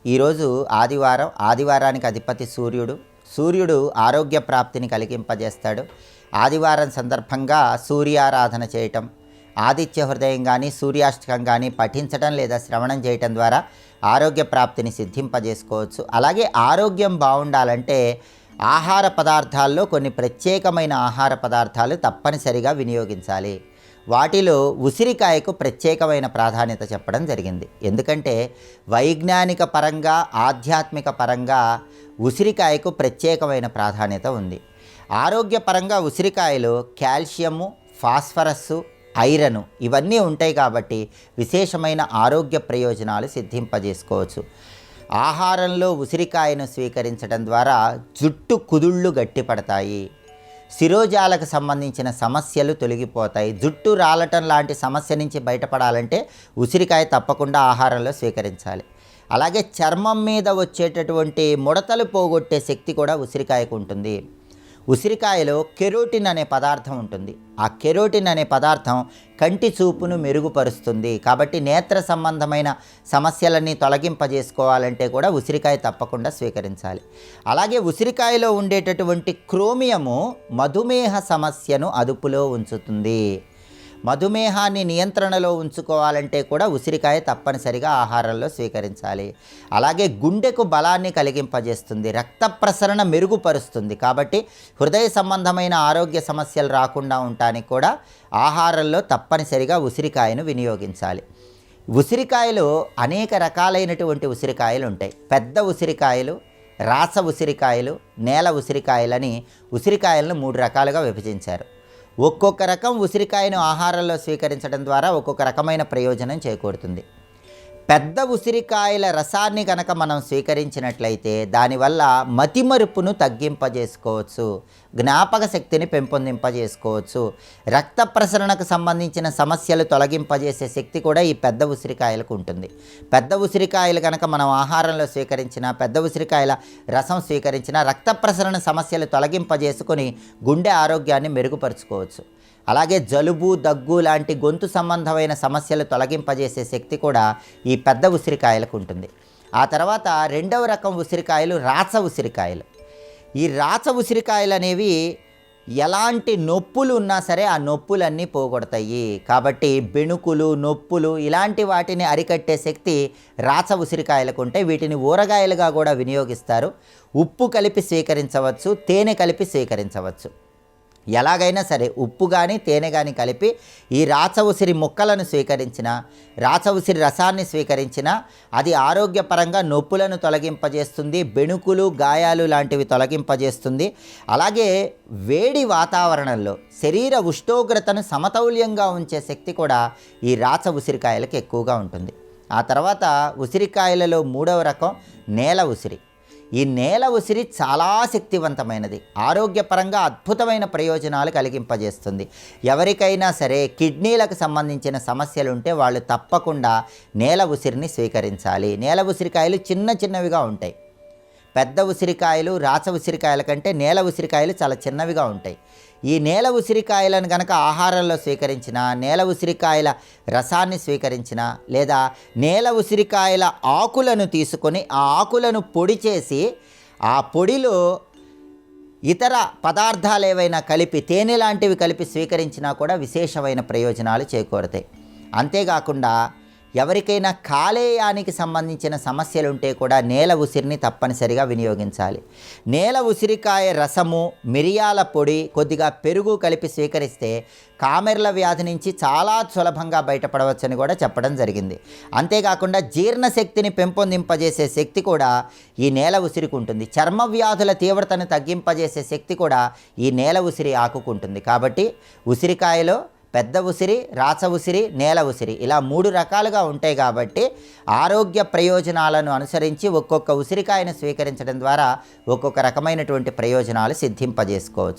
ఈరోజు ఆదివారం. ఆదివారానికి అధిపతి సూర్యుడు. సూర్యుడు ఆరోగ్య ప్రాప్తిని కలిగింపజేస్తాడు. ఆదివారం సందర్భంగా సూర్యారాధన చేయటం, ఆదిత్య హృదయం కానీ సూర్యాష్టకం కానీ పఠించడం లేదా శ్రవణం చేయటం ద్వారా ఆరోగ్య ప్రాప్తిని సిద్ధింపజేసుకోవచ్చు. అలాగే ఆరోగ్యం బాగుండాలంటే ఆహార పదార్థాల్లో కొన్ని ప్రత్యేకమైన ఆహార పదార్థాలు తప్పనిసరిగా వినియోగించాలి. వాటిలో ఉసిరికాయకు ప్రత్యేకమైన ప్రాధాన్యత చెప్పడం జరిగింది. ఎందుకంటే వైజ్ఞానిక పరంగా ఆధ్యాత్మిక పరంగా ఉసిరికాయకు ప్రత్యేకమైన ప్రాధాన్యత ఉంది. ఆరోగ్యపరంగా ఉసిరికాయలో కాల్షియము, ఫాస్ఫరస్సు, ఐరన్ ఇవన్నీ ఉంటాయి కాబట్టి విశేషమైన ఆరోగ్య ప్రయోజనాలు సిద్ధింపజేసుకోవచ్చు. ఆహారంలో ఉసిరికాయను స్వీకరించడం ద్వారా జుట్టు కుదుళ్ళు గట్టిపడతాయి. శిరోజాలకు సంబంధించిన సమస్యలు తొలగిపోతాయి. జుట్టు రాలటం లాంటి సమస్య నుంచి బయటపడాలంటే ఉసిరికాయ తప్పకుండా ఆహారంలో స్వీకరించాలి. అలాగే చర్మం మీద వచ్చేటటువంటి ముడతలు పోగొట్టే శక్తి కూడా ఉసిరికాయకు ఉంటుంది. ఉసిరికాయలో కెరోటిన్ అనే పదార్థం ఉంటుంది. ఆ కెరోటిన్ అనే పదార్థం కంటి చూపును మెరుగుపరుస్తుంది. కాబట్టి నేత్ర సంబంధమైన సమస్యలన్నీ తొలగింపజేసుకోవాలంటే కూడా ఉసిరికాయ తప్పకుండా స్వీకరించాలి. అలాగే ఉసిరికాయలో ఉండేటటువంటి క్రోమియము మధుమేహ సమస్యను అదుపులో ఉంచుతుంది. మధుమేహాన్ని నియంత్రణలో ఉంచుకోవాలంటే కూడా ఉసిరికాయ తప్పనిసరిగా ఆహారంలో స్వీకరించాలి. అలాగే గుండెకు బలాన్ని కలిగింపజేస్తుంది, రక్త ప్రసరణ మెరుగుపరుస్తుంది. కాబట్టి హృదయ సంబంధమైన ఆరోగ్య సమస్యలు రాకుండా ఉండటానికి కూడా ఆహారంలో తప్పనిసరిగా ఉసిరికాయను వినియోగించాలి. ఉసిరికాయలో అనేక రకాలైనటువంటి ఉసిరికాయలు ఉంటాయి. పెద్ద ఉసిరికాయలు, రాస ఉసిరికాయలు, నేల ఉసిరికాయలని ఉసిరికాయలను 3 రకాలుగా విభజించారు. ఒక్కొక్క రకం ఉసిరికాయను ఆహారంలో స్వీకరించడం ద్వారా ఒక్కొక్క రకమైన ప్రయోజనం చేకూరుతుంది. పెద్ద ఉసిరికాయల రసాన్ని కనుక మనం స్వీకరించినట్లయితే దానివల్ల మతిమరుపును తగ్గింపజేసుకోవచ్చు, జ్ఞాపక శక్తిని పెంపొందింపజేసుకోవచ్చు, రక్త ప్రసరణకు సంబంధించిన సమస్యలు తొలగింపజేసే శక్తి కూడా ఈ పెద్ద ఉసిరికాయలకు ఉంటుంది. పెద్ద ఉసిరికాయలు కనుక మనం ఆహారంలో స్వీకరించిన, పెద్ద ఉసిరికాయల రసం స్వీకరించిన రక్త ప్రసరణ సమస్యలు తొలగింపజేసుకొని గుండె ఆరోగ్యాన్ని మెరుగుపరుచుకోవచ్చు. అలాగే జలుబు, దగ్గు లాంటి గొంతు సంబంధమైన సమస్యలు తొలగింపజేసే శక్తి కూడా ఈ పెద్ద ఉసిరికాయలకు ఉంటుంది. ఆ తర్వాత 2వ రకం ఉసిరికాయలు రాచ ఉసిరికాయలు. ఈ రాచ ఉసిరికాయలు అనేవి ఎలాంటి నొప్పులు ఉన్నా సరే ఆ నొప్పులన్నీ పోగొడతాయి. కాబట్టి బెణుకులు, నొప్పులు ఇలాంటి వాటిని అరికట్టే శక్తి రాచ ఉసిరికాయలకు ఉంటే వీటిని ఊరగాయలుగా కూడా వినియోగిస్తారు. ఉప్పు కలిపి స్వీకరించవచ్చు, తేనె కలిపి స్వీకరించవచ్చు. ఎలాగైనా సరే ఉప్పు కానీ తేనె కానీ కలిపి ఈ రాచ ఉసిరి ముక్కలను స్వీకరించిన, రాచ ఉసిరి రసాన్ని స్వీకరించిన అది ఆరోగ్యపరంగా నొప్పులను తొలగింపజేస్తుంది, బెణుకులు, గాయాలు లాంటివి తొలగింపజేస్తుంది. అలాగే వేడి వాతావరణంలో శరీర ఉష్ణోగ్రతను సమతౌల్యంగా ఉంచే శక్తి కూడా ఈ రాచ ఉసిరికాయలకు ఎక్కువగా ఉంటుంది. ఆ తర్వాత ఉసిరికాయలలో 3వ రకం నేల ఉసిరి. ఈ నేల ఉసిరి చాలా శక్తివంతమైనది, ఆరోగ్యపరంగా అద్భుతమైన ప్రయోజనాలు కలిగింపజేస్తుంది. ఎవరికైనా సరే కిడ్నీలకు సంబంధించిన సమస్యలు ఉంటే వాళ్ళు తప్పకుండా నేల ఉసిరిని స్వీకరించాలి. నేల ఉసిరికాయలు చిన్న చిన్నవిగా ఉంటాయి. పెద్ద ఉసిరికాయలు, రాచ ఉసిరికాయల కంటే నేల ఉసిరికాయలు చాలా చిన్నవిగా ఉంటాయి. ఈ నేల ఉసిరికాయలను కనుక ఆహారంలో స్వీకరించిన, నేల ఉసిరికాయల రసాన్ని స్వీకరించిన, లేదా నేల ఉసిరికాయల ఆకులను తీసుకొని ఆ ఆకులను పొడి చేసి ఆ పొడిలో ఇతర పదార్థాలు ఏవైనా కలిపి, తేనె లాంటివి కలిపి స్వీకరించినా కూడా విశేషమైన ప్రయోజనాలు చేకూరుతాయి. అంతేకాకుండా ఎవరికైనా కాలేయానికి సంబంధించిన సమస్యలు ఉంటే కూడా నేల ఉసిరిని తప్పనిసరిగా వినియోగించాలి. నేల ఉసిరికాయ రసము, మిరియాల పొడి, కొద్దిగా పెరుగు కలిపి స్వీకరిస్తే కామెర్ల వ్యాధి నుంచి చాలా సులభంగా బయటపడవచ్చని కూడా చెప్పడం జరిగింది. అంతేకాకుండా జీర్ణశక్తిని పెంపొందింపజేసే శక్తి కూడా ఈ నేల ఉసిరికి ఉంటుంది. చర్మ వ్యాధుల తీవ్రతను తగ్గింపజేసే శక్తి కూడా ఈ నేల ఉసిరి ఆకుకు ఉంటుంది. కాబట్టి ఉసిరికాయలో పెద్ద ఉసిరి, రాచ ఉసిరి, నేల ఉసిరి ఇలా 3 రకాలుగా ఉంటాయి. కాబట్టి ఆరోగ్య ప్రయోజనాలను అనుసరించి ఒక్కొక్క ఉసిరికాయను స్వీకరించడం ద్వారా ఒక్కొక్క రకమైనటువంటి ప్రయోజనాలు సిద్ధింపజేసుకోవచ్చు.